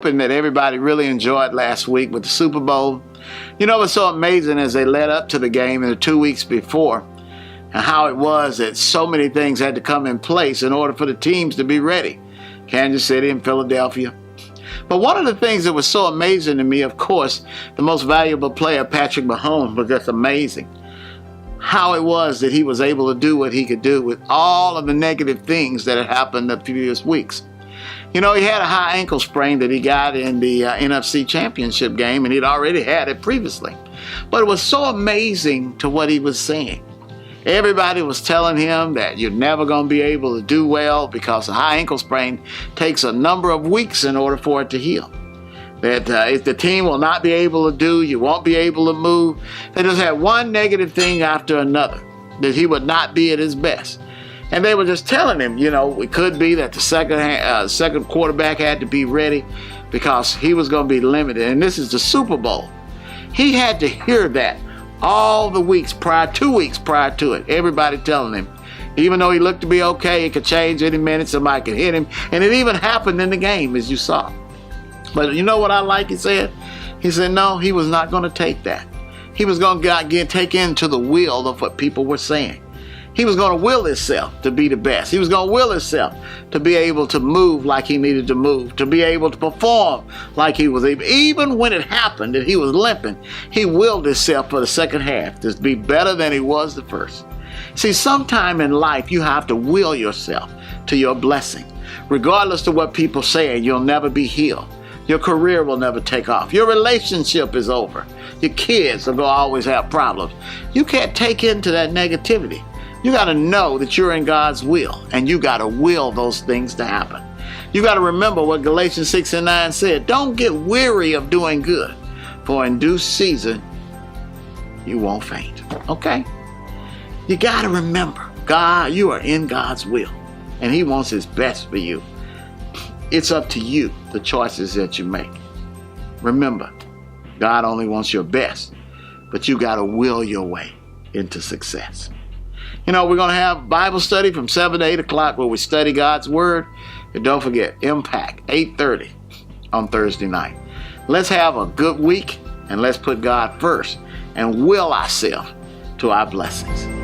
Hoping that everybody really enjoyed last week with the Super Bowl. You know what's so amazing as they led up to the game in the 2 weeks before, and how it was that so many things had to come in place in order for the teams to be ready. Kansas City and Philadelphia. But one of the things that was so amazing to me, of course, the most valuable player, Patrick Mahomes, was just amazing. How it was that he was able to do what he could do with all of the negative things that had happened the previous weeks. You know, he had a high ankle sprain that he got in the NFC Championship game, and he'd already had it previously. But it was so amazing to what he was saying. Everybody was telling him that you're never going to be able to do well because a high ankle sprain takes a number of weeks in order for it to heal. That if the team will not be able to do, you won't be able to move. They just had one negative thing after another, that he would not be at his best. And they were just telling him, you know, it could be that the second quarterback had to be ready because he was going to be limited. And this is the Super Bowl. He had to hear that all the weeks prior, 2 weeks prior to it. Everybody telling him, even though he looked to be okay, it could change any minute, somebody could hit him. And it even happened in the game, as you saw. But you know what I like, he said? He said, no, he was not going to take that. He was going to take into the will of what people were saying. He was going to will himself to be the best. He was going to will himself to be able to move like he needed to move, to be able to perform like he was able. Even when it happened that he was limping, he willed himself for the second half to be better than he was the first. See, sometime in life, you have to will yourself to your blessing. Regardless of what people say, you'll never be healed. Your career will never take off. Your relationship is over. Your kids are going to always have problems. You can't take into that negativity. You got to know that you're in God's will, and you got to will those things to happen. You got to remember what Galatians 6:9 said. Don't get weary of doing good, for in due season, you won't faint. Okay? You got to remember, God, you are in God's will, and He wants His best for you. It's up to you, the choices that you make. Remember, God only wants your best, but you got to will your way into success. You know, we're going to have Bible study from 7 to 8 o'clock where we study God's Word. And don't forget, Impact, 8:30 on Thursday night. Let's have a good week, and let's put God first and will ourselves to our blessings.